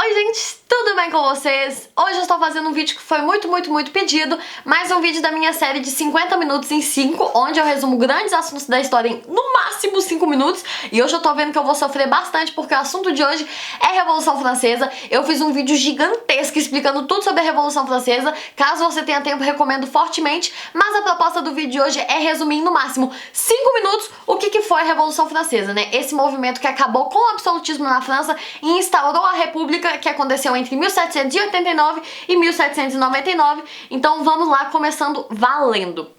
Oi gente, tudo bem com vocês? Hoje eu estou fazendo um vídeo que foi muito pedido, mais um vídeo da minha série de 50 minutos em 5, onde eu resumo grandes assuntos da história em no máximo 5 minutos, e hoje eu tô vendo que eu vou sofrer bastante porque o assunto de hoje é Revolução Francesa. Eu fiz um vídeo gigantesco explicando tudo sobre a Revolução Francesa, caso você tenha tempo recomendo fortemente, mas a proposta do vídeo de hoje é resumir em no máximo 5 minutos o que foi a Revolução Francesa, né? Esse movimento que acabou com o absolutismo na França e instaurou a República, que aconteceu entre 1789 e 1799. Então vamos lá, começando valendo.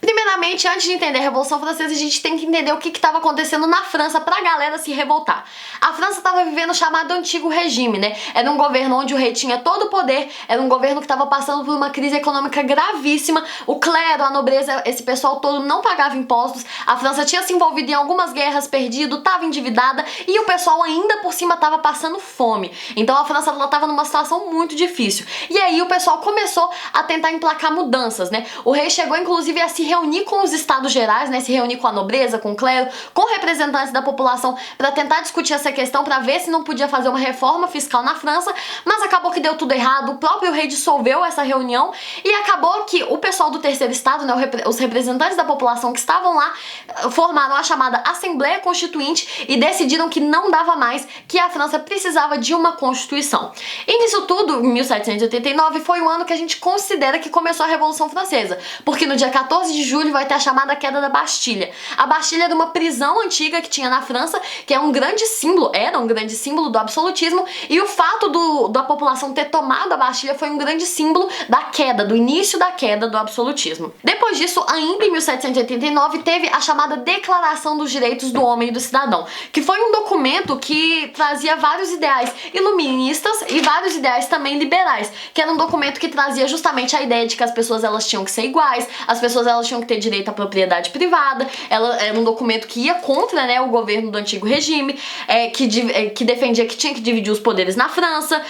Primeiramente, antes de entender a Revolução Francesa, a gente tem que entender o que estava acontecendo na França pra galera se revoltar. A França estava vivendo o chamado Antigo Regime, né? Era um governo onde o rei tinha todo o poder, era um governo que estava passando por uma crise econômica gravíssima, o clero, a nobreza, esse pessoal todo não pagava impostos, a França tinha se envolvido em algumas guerras, perdido, estava endividada e o pessoal ainda por cima estava passando fome. Então a França estava numa situação muito difícil. E aí o pessoal começou a tentar emplacar mudanças, né? O rei chegou inclusive a se reunir com os estados gerais, né, se reunir com a nobreza, com o clero, com representantes da população para tentar discutir essa questão, para ver se não podia fazer uma reforma fiscal na França, mas acabou que deu tudo errado, o próprio rei dissolveu essa reunião e acabou que o pessoal do terceiro estado, né, os representantes da população que estavam lá, formaram a chamada Assembleia Constituinte e decidiram que não dava mais, que a França precisava de uma constituição. E nisso tudo, em 1789, foi o ano que a gente considera que começou a Revolução Francesa, porque no dia 14 de julho vai ter a chamada queda da Bastilha. A Bastilha era uma prisão antiga que tinha na França, que é um grande símbolo, era um grande símbolo do absolutismo, e o fato da população ter tomado a Bastilha foi um grande símbolo da queda, do início da queda do absolutismo. Depois disso, ainda em 1789, teve a chamada Declaração dos Direitos do Homem e do Cidadão, que foi um documento que trazia vários ideais iluministas e vários ideais também liberais, que era um documento que trazia justamente a ideia de que as pessoas elas tinham que ser iguais, as pessoas elas tinham que ter direito à propriedade privada. Ela era um documento que ia contra, né, o governo do Antigo Regime, que defendia que tinha que dividir os poderes na França,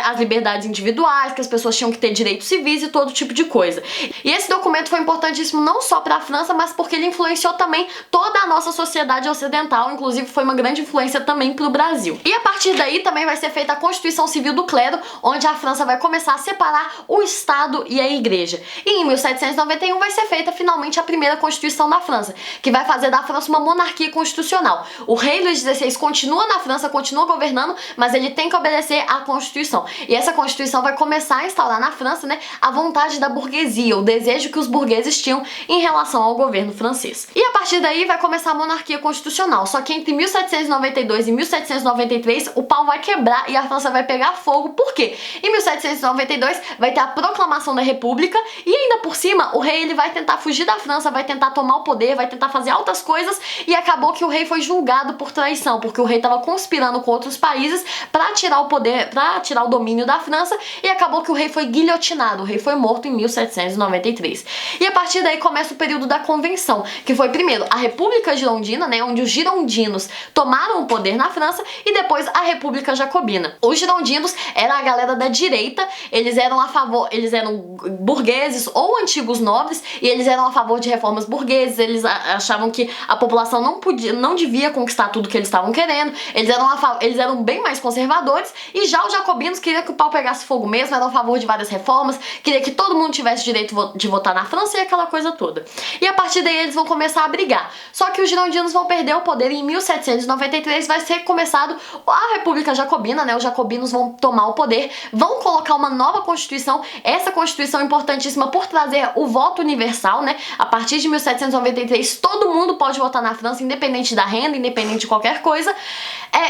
as liberdades individuais, que as pessoas tinham que ter direitos civis e todo tipo de coisa. E esse documento foi importantíssimo não só para a França, mas porque ele influenciou também toda a nossa sociedade ocidental, inclusive foi uma grande influência também para o Brasil. E a partir daí também vai ser feita a Constituição Civil do Clero, onde a França vai começar a separar o Estado e a Igreja. E em 1791 vai ser feita finalmente a primeira Constituição da França, que vai fazer da França uma monarquia constitucional. O rei Luís XVI continua na França, continua governando, mas ele tem que obedecer à Constituição. E essa Constituição vai começar a instaurar na França, né, a vontade da burguesia, o desejo que os burgueses tinham em relação ao governo francês. E a partir daí vai começar a monarquia constitucional, só que entre 1792 e 1793 o pau vai quebrar e a França vai pegar fogo. Por quê? Em 1792 vai ter a proclamação da República e ainda por cima o rei ele vai tentar fugir da França, vai tentar tomar o poder, vai tentar fazer altas coisas e acabou que o rei foi julgado por traição, porque o rei estava conspirando com outros países para tirar o poder, para tirar o domínio da França e acabou que o rei foi guilhotinado, o rei foi morto em 1793. E a partir daí começa o período da Convenção, que foi primeiro a República Girondina, né, onde os girondinos tomaram o poder na França e depois a República Jacobina. Os girondinos era a galera da direita, eles eram a favor, eles eram burgueses ou antigos nobres e eles eram a favor de reformas burguesas, eles achavam que a população não devia conquistar tudo que eles estavam querendo, eles eram bem mais conservadores e já os jacobinos queriam que o pau pegasse fogo mesmo, eram a favor de várias reformas, queria que todo mundo tivesse direito de votar na França e aquela coisa toda. E a partir daí eles vão começar a brigar. Só que os girondinos vão perder o poder e em 1793 vai ser começado a República Jacobina, né? Os jacobinos vão tomar o poder, vão colocar uma nova Constituição, essa Constituição é importantíssima por trazer o voto universal, né? A partir de 1793 todo mundo pode votar na França, independente da renda, independente de qualquer coisa.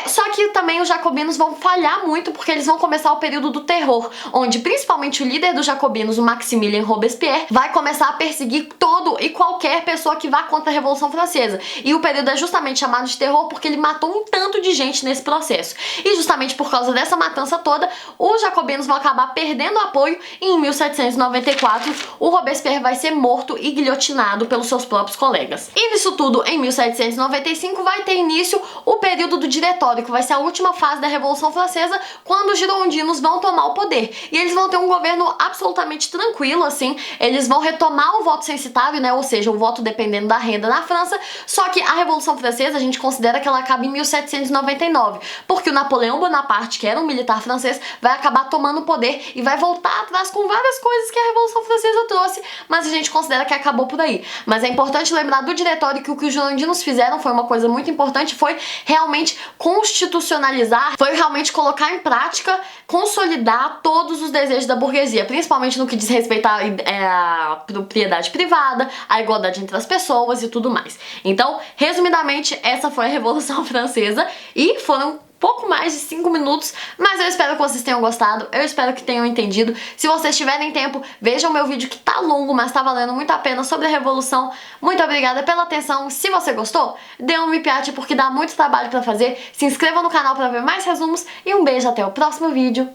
Só que também os jacobinos vão falhar muito porque eles vão começar o período do terror, onde principalmente o líder dos jacobinos, o Maximilien Robespierre, vai começar a perseguir todo e qualquer pessoa que vá contra a Revolução Francesa. E o período é justamente chamado de terror porque ele matou um tanto de gente nesse processo. E justamente por causa dessa matança toda, os jacobinos vão acabar perdendo apoio e em 1794 o Robespierre vai ser morto morto e guilhotinado pelos seus próprios colegas. E nisso tudo, em 1795, vai ter início o período do Diretório, que vai ser a última fase da Revolução Francesa, quando os girondinos vão tomar o poder. E eles vão ter um governo absolutamente tranquilo, assim, eles vão retomar o voto censitário, né, ou seja, o voto dependendo da renda na França, só que a Revolução Francesa, a gente considera que ela acaba em 1799, porque o Napoleão Bonaparte, que era um militar francês, vai acabar tomando o poder e vai voltar atrás com várias coisas que a Revolução Francesa trouxe, mas a gente considera que acabou por aí. Mas é importante lembrar do Diretório que o que os girondinos fizeram foi uma coisa muito importante, foi realmente constitucionalizar, foi realmente colocar em prática, consolidar todos os desejos da burguesia, principalmente no que diz respeito à propriedade privada, à igualdade entre as pessoas e tudo mais. Então, resumidamente, essa foi a Revolução Francesa e foram pouco mais de 5 minutos, mas eu espero que vocês tenham gostado, eu espero que tenham entendido. Se vocês tiverem tempo, vejam meu vídeo que tá longo, mas tá valendo muito a pena, sobre a Revolução. Muito obrigada pela atenção. Se você gostou, dê um me piate porque dá muito trabalho pra fazer. Se inscreva no canal pra ver mais resumos e um beijo, até o próximo vídeo.